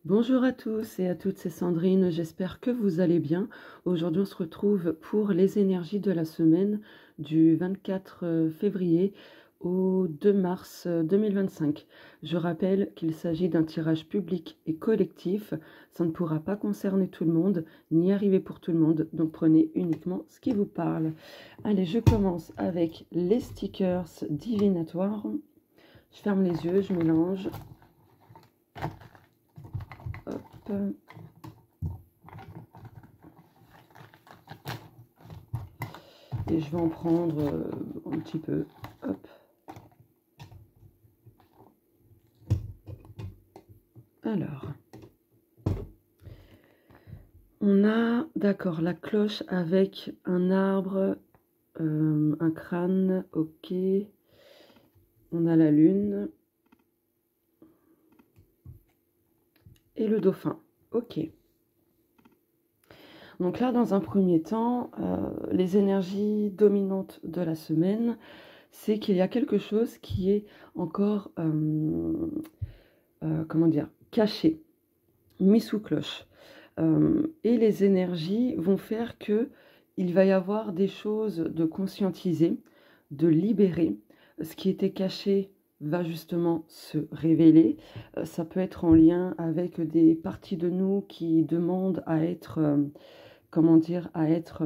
Bonjour à tous et à toutes, c'est Sandrine, j'espère que vous allez bien. Aujourd'hui on se retrouve pour les énergies de la semaine du 24 février au 2 mars 2025. Je rappelle qu'il s'agit d'un tirage public et collectif, ça ne pourra pas concerner tout le monde, ni arriver pour tout le monde, donc prenez uniquement ce qui vous parle. Allez, je commence avec les stickers divinatoires. Je ferme les yeux, je mélange. Hop. Et je vais en prendre un petit peu. Hop. Alors. On a, d'accord, la cloche avec un arbre, un crâne, ok. On a la lune. Et le dauphin, ok. Donc là, dans un premier temps, les énergies dominantes de la semaine, c'est qu'il y a quelque chose qui est encore, comment dire, caché, mis sous cloche. Et les énergies vont faire que il va y avoir des choses de conscientiser, de libérer. Ce qui était caché va justement se révéler. Ça peut être en lien avec des parties de nous qui demandent à être, comment dire, à être,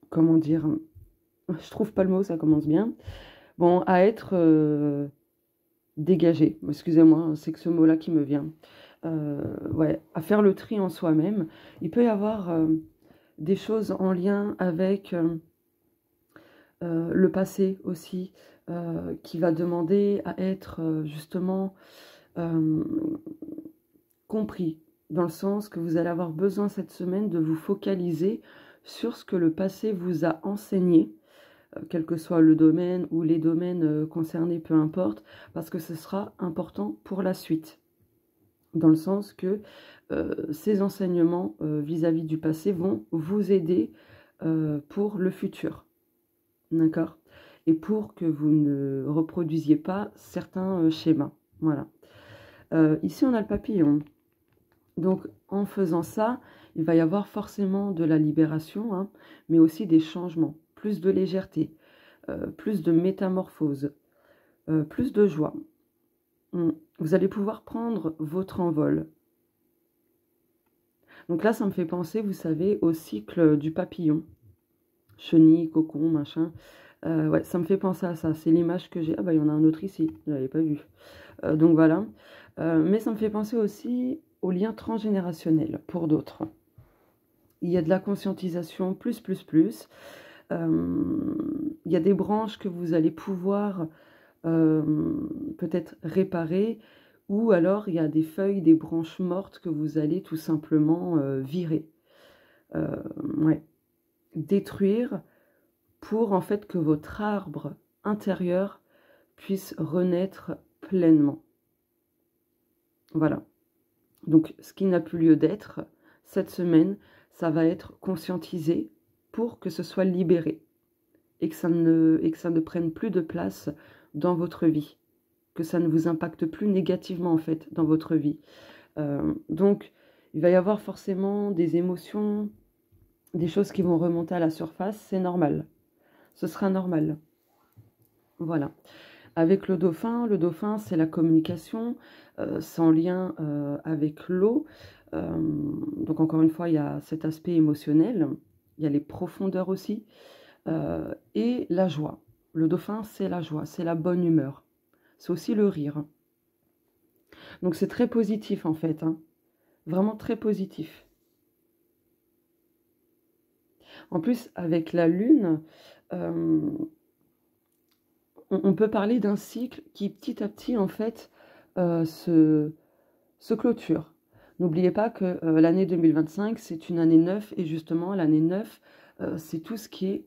comment dire, je trouve pas le mot, ça commence bien. Bon, à être dégagé. Excusez-moi, c'est que ce mot-là qui me vient. Ouais, à faire le tri en soi-même. Il peut y avoir des choses en lien avec le passé aussi, qui va demander à être justement compris, dans le sens que vous allez avoir besoin cette semaine de vous focaliser sur ce que le passé vous a enseigné, quel que soit le domaine ou les domaines concernés, peu importe, parce que ce sera important pour la suite. Dans le sens que ces enseignements vis-à-vis du passé vont vous aider pour le futur. D'accord? Et pour que vous ne reproduisiez pas certains schémas. Voilà. Ici, on a le papillon. Donc, en faisant ça, il va y avoir forcément de la libération, hein, mais aussi des changements, plus de légèreté, plus de métamorphose, plus de joie. Vous allez pouvoir prendre votre envol. Donc là, ça me fait penser, vous savez, au cycle du papillon. Chenille, cocon, machin. Ouais, ça me fait penser à ça. C'est l'image que j'ai. Ah bah, il y en a un autre ici, je ne l'avais pas vu. Donc voilà. Mais ça me fait penser aussi au lien transgénérationnel pour d'autres. Il y a de la conscientisation plus. Il y a des branches que vous allez pouvoir peut-être réparer, ou alors il y a des feuilles, des branches mortes que vous allez tout simplement virer. Ouais. Détruire pour en fait que votre arbre intérieur puisse renaître pleinement. Voilà. Donc ce qui n'a plus lieu d'être, cette semaine, ça va être conscientisé pour que ce soit libéré et que ça ne prenne plus de place dans votre vie, que ça ne vous impacte plus négativement en fait dans votre vie. Donc il va y avoir forcément des émotions, des choses qui vont remonter à la surface, c'est normal. Ce sera normal. Voilà. Avec le dauphin c'est la communication, c'est en lien avec l'eau. Donc encore une fois, il y a cet aspect émotionnel, il y a les profondeurs aussi, et la joie. Le dauphin, c'est la joie, c'est la bonne humeur. C'est aussi le rire. Donc c'est très positif en fait, hein. Vraiment très positif. En plus, avec la lune, on peut parler d'un cycle qui petit à petit en fait se clôture. N'oubliez pas que l'année 2025 c'est une année 9 et justement l'année 9 c'est tout ce qui est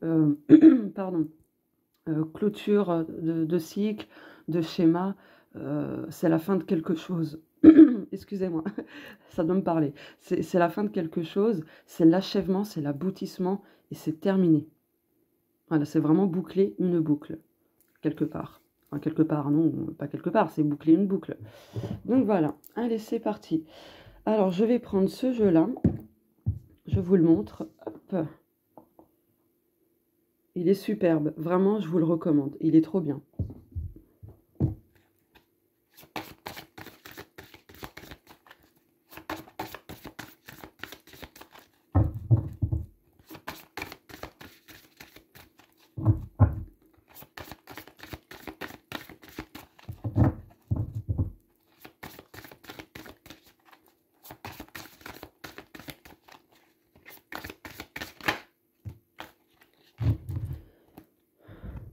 pardon, clôture de cycle, de schéma, c'est la fin de quelque chose. Excusez-moi, ça doit me parler. C'est la fin de quelque chose, c'est l'achèvement, c'est l'aboutissement et c'est terminé. Voilà, c'est vraiment boucler une boucle, quelque part. Enfin, quelque part, non, pas quelque part, c'est boucler une boucle. Donc voilà, allez, c'est parti. Alors, je vais prendre ce jeu-là. Je vous le montre. Hop. Il est superbe. Vraiment, je vous le recommande. Il est trop bien.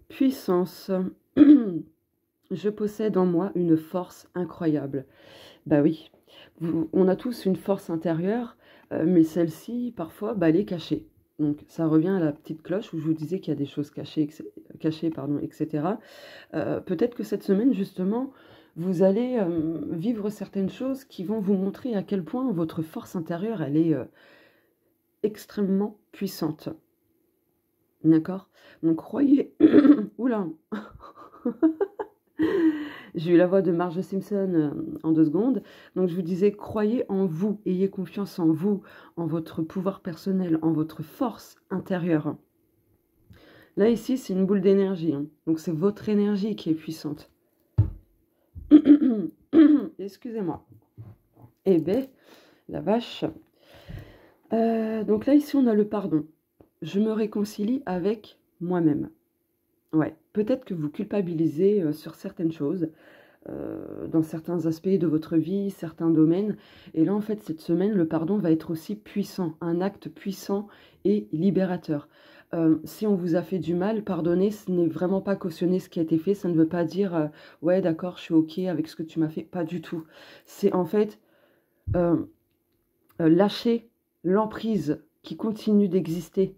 Puissance. Je possède en moi une force incroyable. Bah oui, on a tous une force intérieure, mais celle-ci, parfois, bah, elle est cachée. Donc ça revient à la petite cloche où je vous disais qu'il y a des choses cachées, pardon, etc. Peut-être que cette semaine, justement, vous allez vivre certaines choses qui vont vous montrer à quel point votre force intérieure, elle est extrêmement puissante. D'accord? Donc croyez... Oula. J'ai eu la voix de Marge Simpson en 2 secondes. Donc je vous disais, croyez en vous, ayez confiance en vous, en votre pouvoir personnel, en votre force intérieure. Là, ici, c'est une boule d'énergie. Hein. Donc c'est votre énergie qui est puissante. Excusez-moi. Eh ben, la vache. Donc là, ici, on a le pardon. Je me réconcilie avec moi-même. Ouais, peut-être que vous culpabilisez sur certaines choses, dans certains aspects de votre vie, certains domaines. Et là, en fait, cette semaine, le pardon va être aussi puissant, un acte puissant et libérateur. Si on vous a fait du mal, pardonner, ce n'est vraiment pas cautionner ce qui a été fait. Ça ne veut pas dire ouais, d'accord, je suis OK avec ce que tu m'as fait. Pas du tout. C'est en fait lâcher l'emprise qui continue d'exister,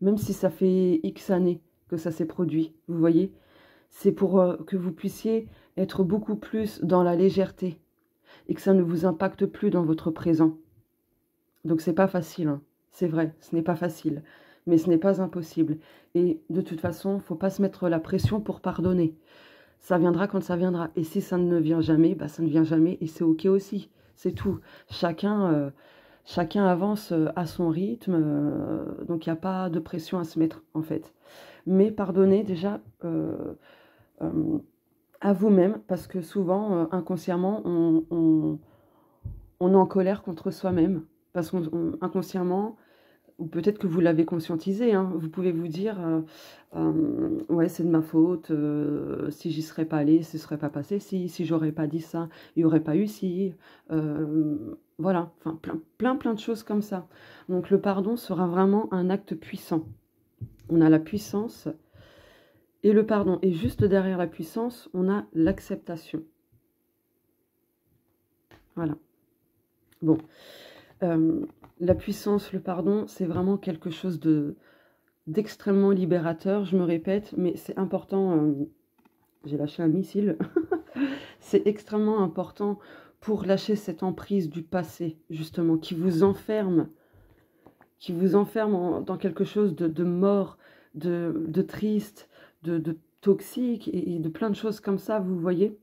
même si ça fait X années que ça s'est produit, vous voyez. C'est pour que vous puissiez être beaucoup plus dans la légèreté et que ça ne vous impacte plus dans votre présent. Donc c'est pas facile, hein. C'est vrai, ce n'est pas facile, mais ce n'est pas impossible. Et de toute façon, il ne faut pas se mettre la pression pour pardonner. Ça viendra quand ça viendra. Et si ça ne vient jamais, bah ça ne vient jamais et c'est OK aussi. C'est tout. Chacun avance à son rythme, donc il n'y a pas de pression à se mettre en fait. Mais pardonnez déjà à vous-même, parce que souvent, inconsciemment, on est en colère contre soi-même, parce qu'inconsciemment, ou peut-être que vous l'avez conscientisé, hein, vous pouvez vous dire ouais, c'est de ma faute, si j'y serais pas allée, ce serait pas passé, si j'aurais pas dit ça, il n'y aurait pas eu si, voilà, enfin plein de choses comme ça. Donc le pardon sera vraiment un acte puissant. On a la puissance et le pardon. Et juste derrière la puissance, on a l'acceptation. Voilà. Bon. La puissance, le pardon, c'est vraiment quelque chose d'extrêmement libérateur. Je me répète, mais c'est important. J'ai lâché un missile. C'est extrêmement important pour lâcher cette emprise du passé, justement, qui vous enferme dans quelque chose de mort, de triste, de toxique et de plein de choses comme ça, vous voyez.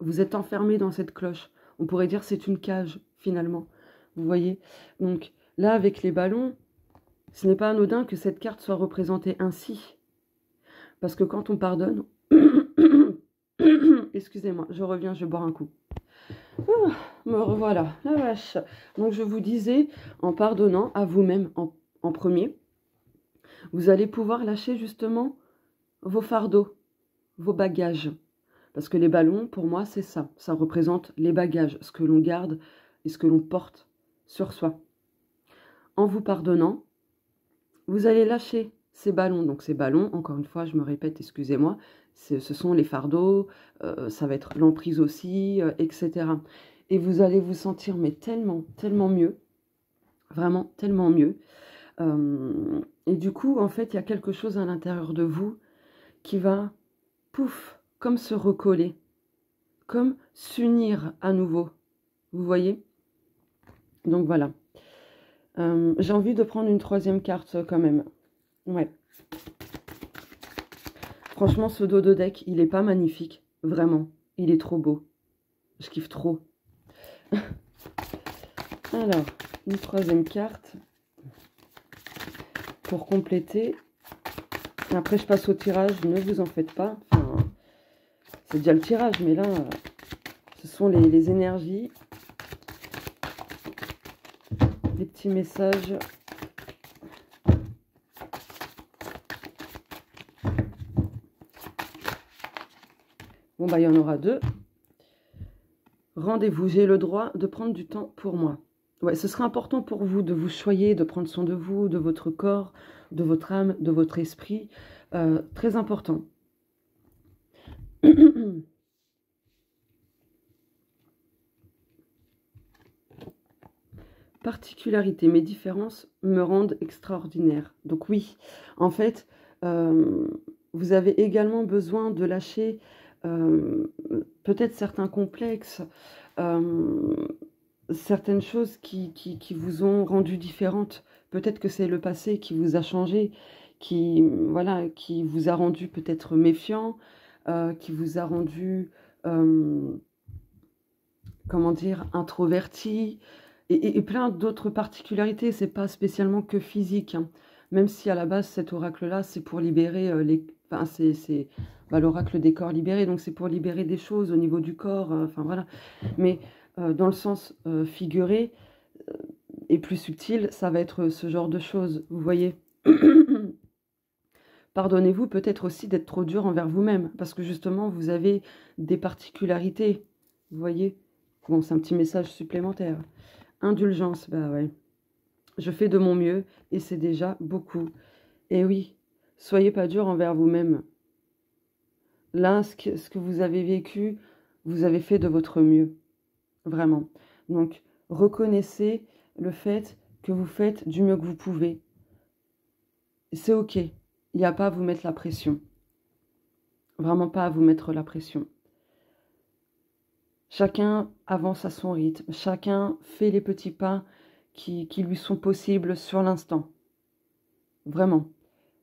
Vous êtes enfermé dans cette cloche. On pourrait dire c'est une cage, finalement. Vous voyez. Donc là, avec les ballons, ce n'est pas anodin que cette carte soit représentée ainsi. Parce que quand on pardonne... Excusez-moi, je reviens, je vais boire un coup. Me revoilà, la vache. Donc je vous disais, en pardonnant à vous-même en premier, vous allez pouvoir lâcher justement vos fardeaux, vos bagages. Parce que les ballons, pour moi, c'est ça. Ça représente les bagages, ce que l'on garde et ce que l'on porte sur soi. En vous pardonnant, vous allez lâcher ces ballons. Donc ces ballons, encore une fois, je me répète, excusez-moi, ce sont les fardeaux, ça va être l'emprise aussi, etc. Et vous allez vous sentir mais tellement, tellement mieux. Vraiment, tellement mieux. Et du coup, en fait, il y a quelque chose à l'intérieur de vous qui va, pouf, comme se recoller, comme s'unir à nouveau. Vous voyez? Donc voilà. J'ai envie de prendre une troisième carte quand même. Ouais. Franchement, ce dos de deck, il est pas magnifique. Vraiment. Il est trop beau. Je kiffe trop. Alors, une troisième carte. Pour compléter. Après, je passe au tirage. Ne vous en faites pas. Enfin, c'est déjà le tirage, mais là, ce sont les énergies. Les petits messages. Bon, bah, il y en aura deux. Rendez-vous, j'ai le droit de prendre du temps pour moi. Ouais, ce sera important pour vous de vous choyer, de prendre soin de vous, de votre corps, de votre âme, de votre esprit. Très important. Particularité, mes différences me rendent extraordinaire. Donc oui, en fait, vous avez également besoin de lâcher peut-être certains complexes, certaines choses qui vous ont rendu différentes. Peut-être que c'est le passé qui vous a changé, voilà, qui vous a rendu peut-être méfiant, qui vous a rendu, comment dire, introverti, et plein d'autres particularités. C'est pas spécialement que physique, hein. Même si à la base, cet oracle-là, c'est pour libérer les... Enfin, c'est l'oracle des corps libérés, donc c'est pour libérer des choses au niveau du corps, enfin voilà. Mais dans le sens figuré et plus subtil, ça va être ce genre de choses, vous voyez. Pardonnez-vous peut-être aussi d'être trop dur envers vous-même, parce que justement, vous avez des particularités, vous voyez. Bon, c'est un petit message supplémentaire. Indulgence, bah ouais. Je fais de mon mieux et c'est déjà beaucoup. Et oui, soyez pas dur envers vous-même. Là, ce que vous avez vécu, vous avez fait de votre mieux. Vraiment. Donc, reconnaissez le fait que vous faites du mieux que vous pouvez. C'est OK. Il n'y a pas à vous mettre la pression. Vraiment pas à vous mettre la pression. Chacun avance à son rythme. Chacun fait les petits pas qui lui sont possibles sur l'instant. Vraiment.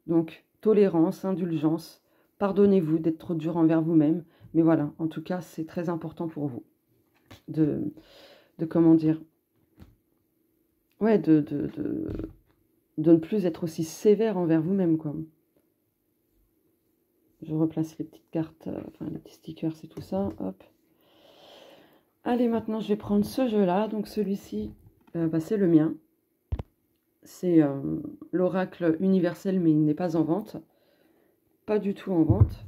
Donc, tolérance, indulgence. Pardonnez-vous d'être trop dur envers vous-même. Mais voilà, en tout cas, c'est très important pour vous. De comment dire, ouais, de ne plus être aussi sévère envers vous-même, quoi. Je replace les petites cartes, enfin les petits stickers, c'est tout ça, hop. Allez, maintenant, je vais prendre ce jeu-là. Donc, celui-ci, bah, c'est le mien. C'est l'oracle universel, mais il n'est pas en vente. Pas du tout en vente.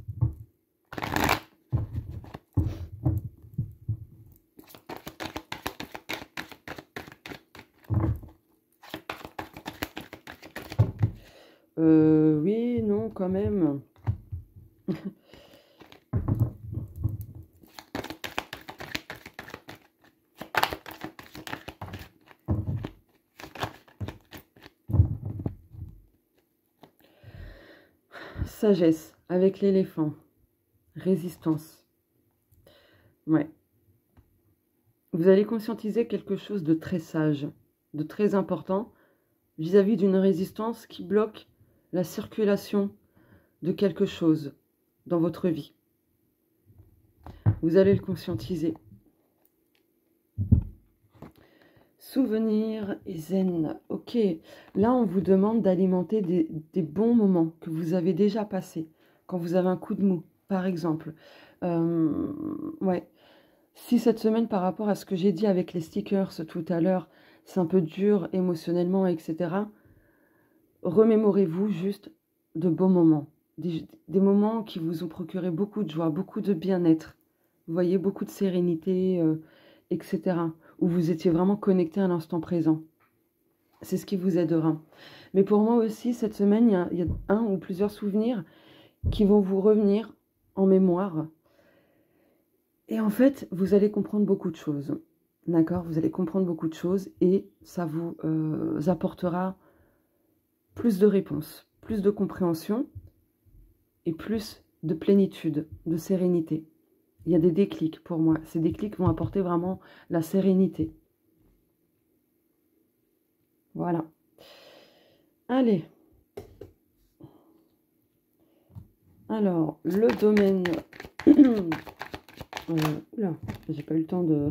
Oui, non, quand même. Sagesse, avec l'éléphant. Résistance. Ouais. Vous allez conscientiser quelque chose de très sage, de très important, vis-à-vis d'une résistance qui bloque la circulation de quelque chose dans votre vie. Vous allez le conscientiser. Souvenir et zen. Ok, là on vous demande d'alimenter des bons moments que vous avez déjà passés. Quand vous avez un coup de mou, par exemple. Ouais. Si cette semaine, par rapport à ce que j'ai dit avec les stickers tout à l'heure, c'est un peu dur émotionnellement, etc., remémorez-vous juste de beaux moments. Des moments qui vous ont procuré beaucoup de joie, beaucoup de bien-être. Vous voyez, beaucoup de sérénité, etc. Où vous étiez vraiment connecté à l'instant présent. C'est ce qui vous aidera. Mais pour moi aussi, cette semaine, il y a un ou plusieurs souvenirs qui vont vous revenir en mémoire. Et en fait, vous allez comprendre beaucoup de choses. D'accord? Vous allez comprendre beaucoup de choses et ça vous apportera plus de réponses, plus de compréhension et plus de plénitude, de sérénité. Il y a des déclics pour moi. Ces déclics vont apporter vraiment la sérénité. Voilà. Allez. Alors, le domaine... Oula, j'ai pas eu le temps de...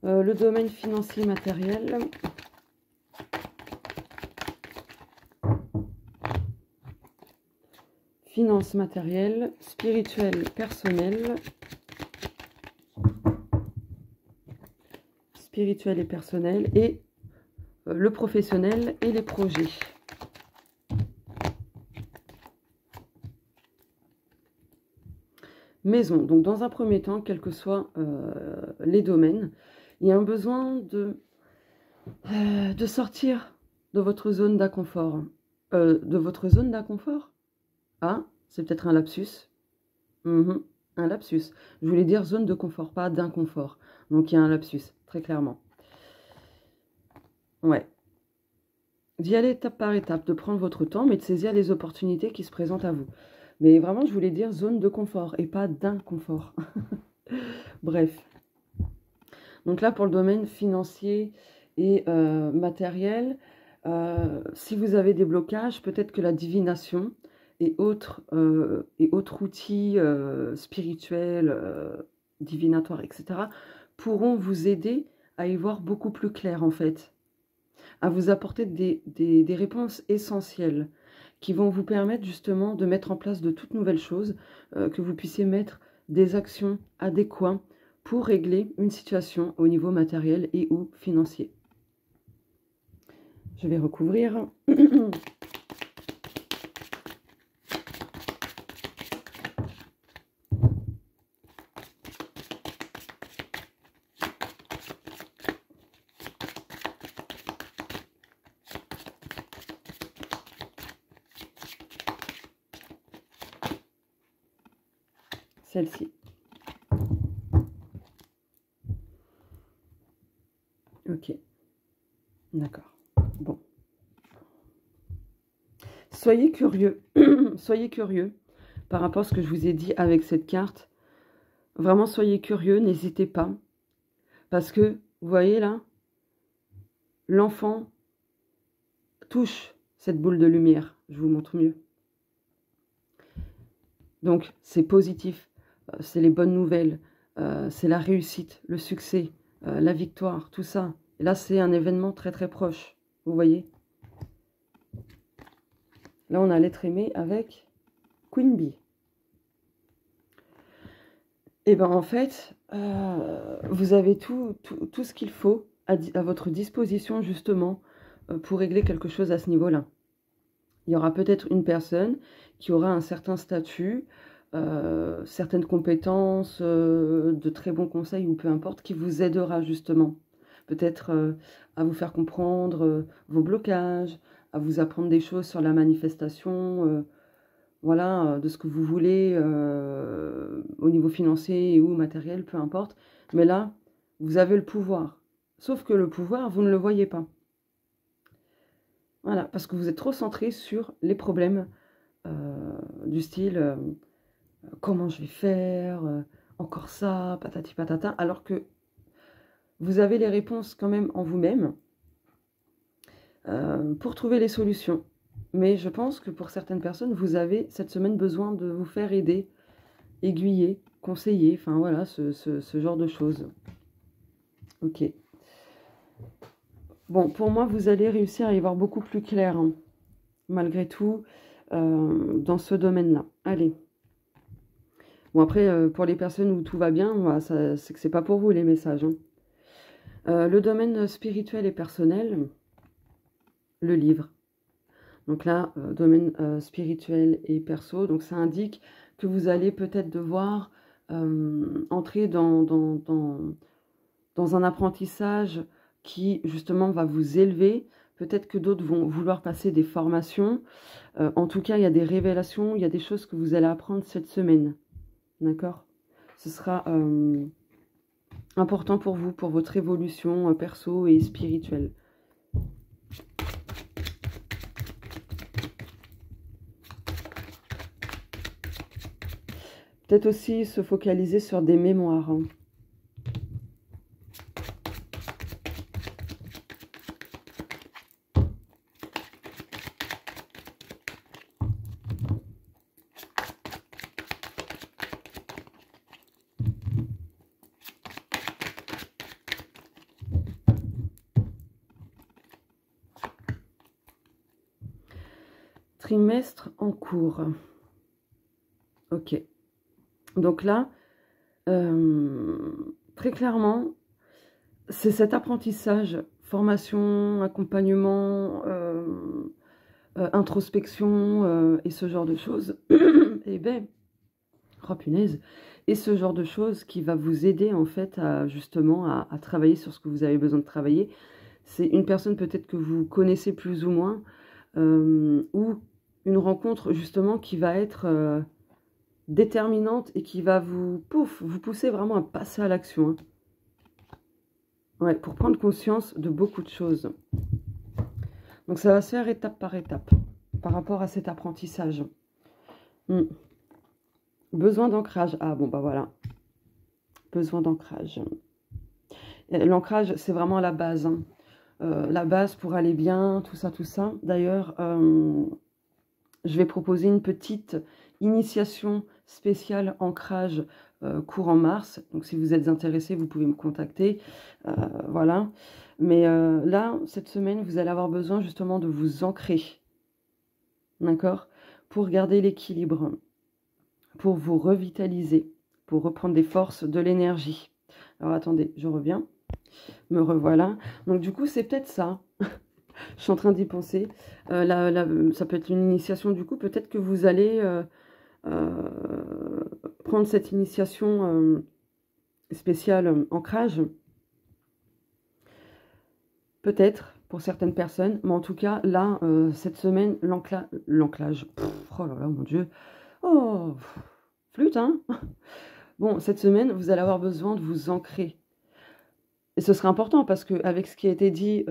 le domaine financier matériel. Finances matérielles, spirituel, personnel. Spirituel et personnel. Et le professionnel et les projets. Maison. Donc, dans un premier temps, quels que soient les domaines, il y a un besoin de sortir de votre zone d'inconfort. De votre zone d'inconfort? Ah, c'est peut-être un lapsus. Un lapsus. Je voulais dire zone de confort, pas d'inconfort. Donc, il y a un lapsus, très clairement. Ouais. D'y aller étape par étape, de prendre votre temps, mais de saisir les opportunités qui se présentent à vous. Mais vraiment, je voulais dire zone de confort et pas d'inconfort. Bref. Donc là, pour le domaine financier et matériel, si vous avez des blocages, peut-être que la divination et autres outils spirituels, divinatoires, etc., pourront vous aider à y voir beaucoup plus clair, en fait. À vous apporter des réponses essentielles qui vont vous permettre justement de mettre en place de toutes nouvelles choses, que vous puissiez mettre des actions adéquates pour régler une situation au niveau matériel et ou financier. Je vais recouvrir. Celle-ci. Ok. D'accord. Bon. Soyez curieux. Soyez curieux par rapport à ce que je vous ai dit avec cette carte. Vraiment, soyez curieux, n'hésitez pas. Parce que, vous voyez là, l'enfant touche cette boule de lumière. Je vous montre mieux. Donc, c'est positif. C'est les bonnes nouvelles. C'est la réussite, le succès, la victoire, tout ça. Et là, c'est un événement très très proche. Vous voyez? Là, on a l'être aimé avec Queen Bee. Et bien, en fait, vous avez tout ce qu'il faut à votre disposition, justement, pour régler quelque chose à ce niveau-là. Il y aura peut-être une personne qui aura un certain statut, certaines compétences, de très bons conseils, ou peu importe, qui vous aidera, justement. Peut-être à vous faire comprendre vos blocages, à vous apprendre des choses sur la manifestation, voilà, de ce que vous voulez au niveau financier ou matériel, peu importe. Mais là, vous avez le pouvoir. Sauf que le pouvoir, vous ne le voyez pas. Voilà, parce que vous êtes trop centré sur les problèmes du style comment je vais faire, encore ça, patati patata, alors que vous avez les réponses quand même en vous-même pour trouver les solutions. Mais je pense que pour certaines personnes, vous avez cette semaine besoin de vous faire aider, aiguiller, conseiller, enfin voilà, ce genre de choses. Ok. Bon, pour moi, vous allez réussir à y voir beaucoup plus clair, hein, malgré tout, dans ce domaine-là. Allez. Bon, après, pour les personnes où tout va bien, voilà, c'est que c'est pas pour vous les messages. Hein. Le domaine spirituel et personnel, le livre. Donc là, domaine spirituel et perso, donc ça indique que vous allez peut-être devoir entrer dans un apprentissage qui justement va vous élever. Peut-être que d'autres vont vouloir passer des formations. En tout cas, il y a des révélations, il y a des choses que vous allez apprendre cette semaine. D'accord? Ce sera important pour vous, pour votre évolution perso et spirituelle. Peut-être aussi se focaliser sur des mémoires. Hein. trimestre en cours. Ok. Donc là, très clairement, c'est cet apprentissage, formation, accompagnement, introspection et ce genre de choses. Et ben, oh punaise, et ce genre de choses qui va vous aider en fait à justement à travailler sur ce que vous avez besoin de travailler. C'est une personne peut-être que vous connaissez plus ou moins, ou une rencontre justement qui va être déterminante et qui va vous pousser vraiment à passer à l'action. Hein. Ouais, pour prendre conscience de beaucoup de choses. Donc ça va se faire étape par étape par rapport à cet apprentissage. Besoin d'ancrage. Ah bon, bah voilà. Besoin d'ancrage. L'ancrage, c'est vraiment la base. Hein. La base pour aller bien, tout ça, tout ça. D'ailleurs, je vais proposer une petite initiation spéciale ancrage courant mars. Donc si vous êtes intéressé, vous pouvez me contacter. Voilà. Mais là, cette semaine, vous allez avoir besoin justement de vous ancrer. D'accord? Pour garder l'équilibre. Pour vous revitaliser. Pour reprendre des forces, de l'énergie. Alors attendez, je reviens. Me revoilà. Donc du coup, c'est peut-être ça. Je suis en train d'y penser. Ça peut être une initiation. Du coup, peut-être que vous allez prendre cette initiation spéciale ancrage. Peut-être pour certaines personnes. Mais en tout cas, là, cette semaine, l'ancrage. Oh là là, mon Dieu. Oh, flûte, hein. Bon, cette semaine, vous allez avoir besoin de vous ancrer. Et ce sera important parce qu'avec ce qui a été dit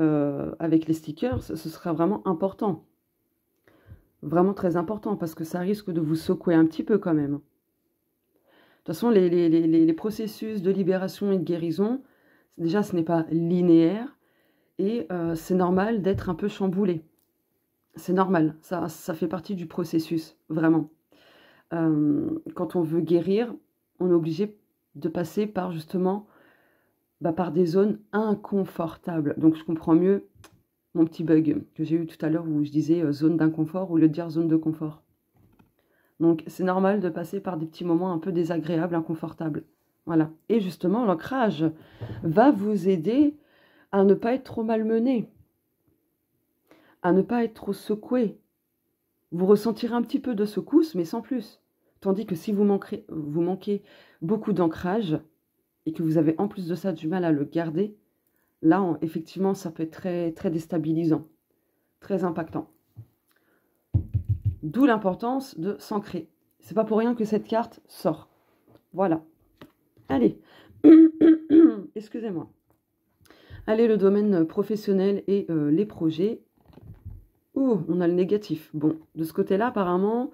avec les stickers, ce sera vraiment important. Vraiment très important parce que ça risque de vous secouer un petit peu quand même. De toute façon, les processus de libération et de guérison, déjà, ce n'est pas linéaire et c'est normal d'être un peu chamboulé. C'est normal, ça fait partie du processus, vraiment. Quand on veut guérir, on est obligé de passer par justement... par des zones inconfortables. Donc, je comprends mieux mon petit bug que j'ai eu tout à l'heure où je disais zone d'inconfort au lieu de dire zone de confort. Donc, c'est normal de passer par des petits moments un peu désagréables, inconfortables. Voilà. Et justement, l'ancrage va vous aider à ne pas être trop malmené, à ne pas être trop secoué. Vous ressentirez un petit peu de secousse, mais sans plus. Tandis que si vous manquez beaucoup d'ancrage, et que vous avez en plus de ça du mal à le garder, là, effectivement, ça peut être très, très déstabilisant, très impactant. D'où l'importance de s'ancrer. C'est pas pour rien que cette carte sort. Voilà. Allez. Excusez-moi. Allez, le domaine professionnel et les projets. Ouh, on a le négatif. Bon, de ce côté-là, apparemment,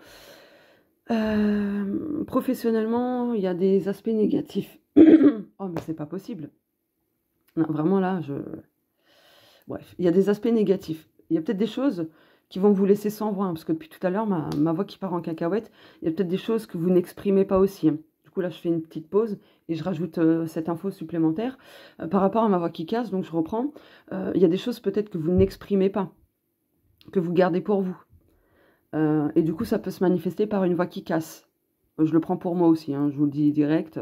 professionnellement, il y a des aspects négatifs. Oh, mais c'est pas possible. Non, vraiment là, bref, il y a des aspects négatifs. Il y a peut-être des choses qui vont vous laisser sans voix, hein, parce que depuis tout à l'heure, ma voix qui part en cacahuète, il y a peut-être des choses que vous n'exprimez pas aussi. Hein. Du coup, là, je fais une petite pause et je rajoute cette info supplémentaire. Par rapport à ma voix qui casse, donc je reprends. Il y a des choses peut-être que vous n'exprimez pas, que vous gardez pour vous. Et du coup, ça peut se manifester par une voix qui casse. Je le prends pour moi aussi, hein, je vous le dis direct.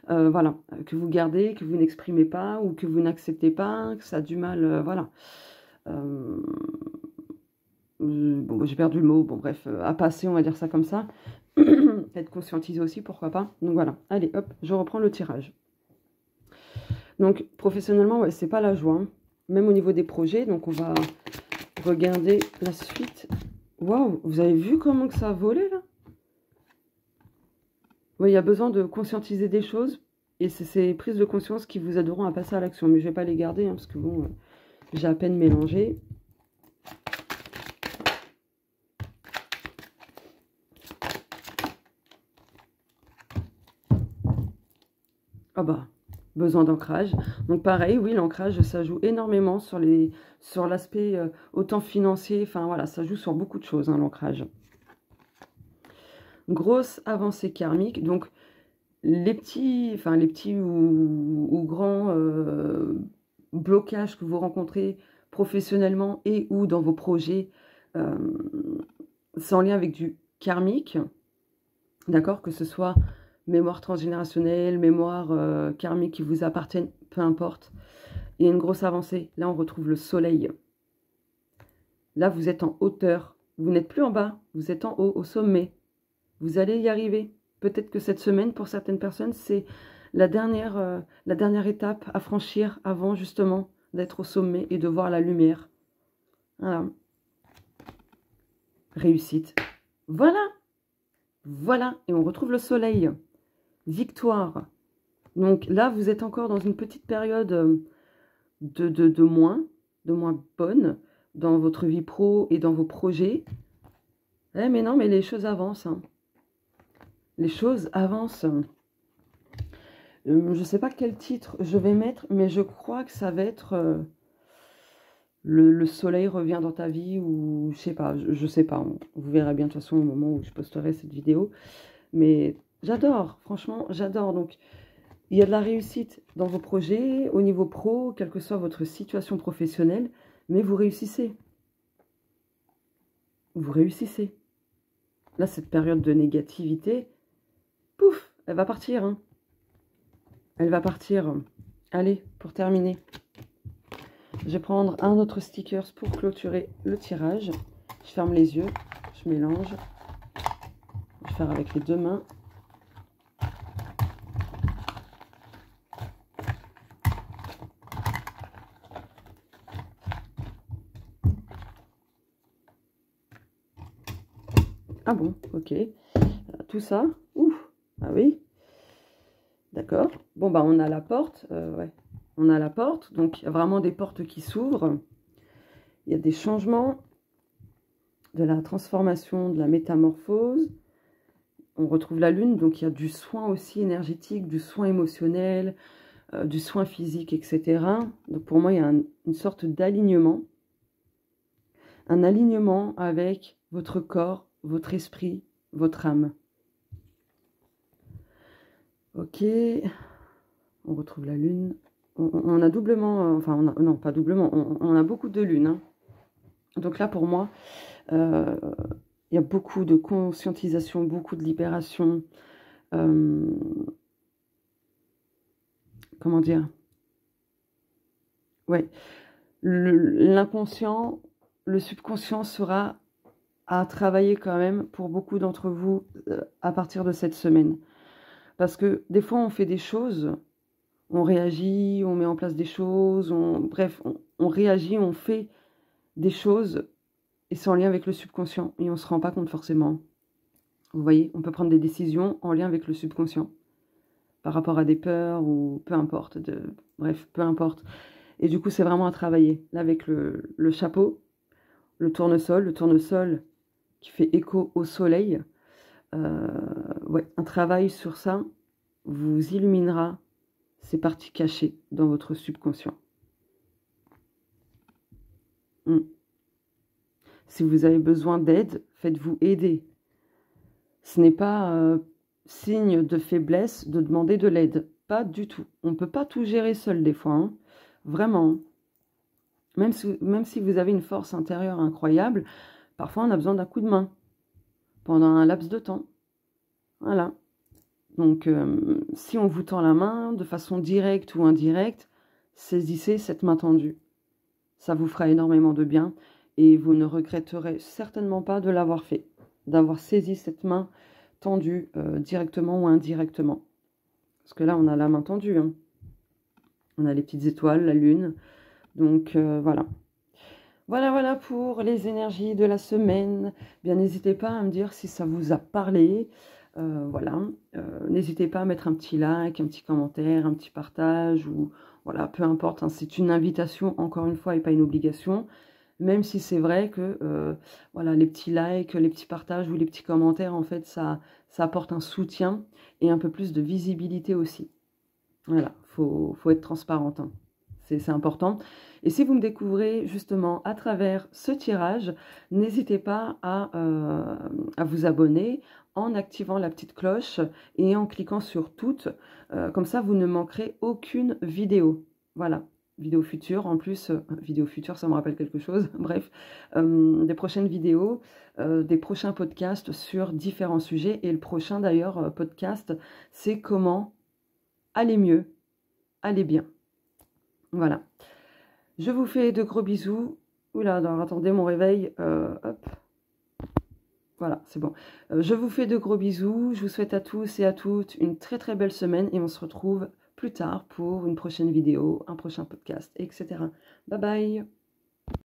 Voilà, que vous gardez, que vous n'exprimez pas ou que vous n'acceptez pas, que ça a du mal, voilà. Bon, j'ai perdu le mot, bon bref, à passer, on va dire ça comme ça. Être conscientisé aussi, pourquoi pas. Donc voilà, allez, hop, je reprends le tirage. Donc, professionnellement, ouais, c'est pas la joie, hein. Même au niveau des projets, donc on va regarder la suite. Waouh, vous avez vu comment que ça a volé, là? Oui, il y a besoin de conscientiser des choses, et c'est ces prises de conscience qui vous aideront à passer à l'action. Mais je ne vais pas les garder, hein, parce que bon, j'ai à peine mélangé. Ah bah, besoin d'ancrage. Donc pareil, oui, l'ancrage, ça joue énormément sur l'aspect autant financier, enfin voilà, ça joue sur beaucoup de choses, hein, l'ancrage. Grosse avancée karmique, donc les petits ou grands blocages que vous rencontrez professionnellement et ou dans vos projets, c'est en lien avec du karmique, d'accord, que ce soit mémoire transgénérationnelle, mémoire karmique qui vous appartiennent, peu importe. Il y a une grosse avancée. Là, on retrouve le soleil. Là, vous êtes en hauteur. Vous n'êtes plus en bas, vous êtes en haut, au sommet. Vous allez y arriver. Peut-être que cette semaine, pour certaines personnes, c'est la dernière étape à franchir avant, justement, d'être au sommet et de voir la lumière. Voilà. Réussite. Voilà. Voilà. Et on retrouve le soleil. Victoire. Donc là, vous êtes encore dans une petite période de moins bonne dans votre vie pro et dans vos projets. Eh, mais non, mais les choses avancent. Hein. Les choses avancent. Je ne sais pas quel titre je vais mettre, mais je crois que ça va être le soleil revient dans ta vie, ou je sais pas, je sais pas. Vous verrez bien de toute façon au moment où je posterai cette vidéo. Mais j'adore, franchement, j'adore. Donc, il y a de la réussite dans vos projets, au niveau pro, quelle que soit votre situation professionnelle, mais vous réussissez. Vous réussissez. Là, cette période de négativité, pouf, elle va partir. Hein. Elle va partir. Allez, pour terminer, je vais prendre un autre sticker pour clôturer le tirage. Je ferme les yeux, je mélange. Je vais faire avec les deux mains. Ah bon, ok. Tout ça, ouf, ah oui. D'accord. Bon, bah, on a la porte. Ouais. On a la porte. Donc, il y a vraiment des portes qui s'ouvrent. Il y a des changements, de la transformation, de la métamorphose. On retrouve la lune. Donc, il y a du soin aussi énergétique, du soin émotionnel, du soin physique, etc. Donc, pour moi, il y a une sorte d'alignement. Un alignement avec votre corps, votre esprit, votre âme. Ok. On retrouve la lune. On a doublement, enfin, non, pas doublement, on a beaucoup de lune. Hein. Donc là, pour moi, il y a beaucoup de conscientisation, beaucoup de libération. Comment dire? Ouais. L'inconscient, le subconscient sera à travailler quand même pour beaucoup d'entre vous à partir de cette semaine. Parce que des fois, on fait des choses... On réagit, on met en place des choses, bref, on réagit, on fait des choses et c'est en lien avec le subconscient et on ne se rend pas compte forcément. Vous voyez, on peut prendre des décisions en lien avec le subconscient par rapport à des peurs ou peu importe, bref, peu importe. Et du coup, c'est vraiment à travailler. Là, avec le chapeau, le tournesol qui fait écho au soleil. Ouais, un travail sur ça vous illuminera ces parties cachées dans votre subconscient. Si vous avez besoin d'aide, faites-vous aider. Ce n'est pas signe de faiblesse de demander de l'aide. Pas du tout. On ne peut pas tout gérer seul des fois. Hein. Vraiment. Même si vous avez une force intérieure incroyable, parfois on a besoin d'un coup de main. Pendant un laps de temps. Voilà. Donc, si on vous tend la main de façon directe ou indirecte, saisissez cette main tendue. Ça vous fera énormément de bien et vous ne regretterez certainement pas de l'avoir fait, d'avoir saisi cette main tendue directement ou indirectement. Parce que là, on a la main tendue. Hein. On a les petites étoiles, la lune. Donc, voilà. Voilà pour les énergies de la semaine. Bien, n'hésitez pas à me dire si ça vous a parlé. Voilà, n'hésitez pas à mettre un petit like, un petit commentaire, un petit partage, ou voilà, peu importe, hein, c'est une invitation encore une fois et pas une obligation, même si c'est vrai que voilà, les petits likes, les petits partages ou les petits commentaires, en fait, ça apporte un soutien et un peu plus de visibilité aussi. Voilà, faut être transparente, hein. C'est important. Et si vous me découvrez justement à travers ce tirage, n'hésitez pas à vous abonner en activant la petite cloche et en cliquant sur toutes. Comme ça, vous ne manquerez aucune vidéo. Voilà. vidéos futures. En plus, vidéos futures, ça me rappelle quelque chose. Bref, des prochaines vidéos, des prochains podcasts sur différents sujets. Et le prochain, d'ailleurs, podcast, c'est comment aller mieux, aller bien. Voilà. Je vous fais de gros bisous. Oula, alors, attendez mon réveil. Hop. Voilà, c'est bon. Je vous fais de gros bisous. Je vous souhaite à tous et à toutes une très très belle semaine. Et on se retrouve plus tard pour une prochaine vidéo, un prochain podcast, etc. Bye bye.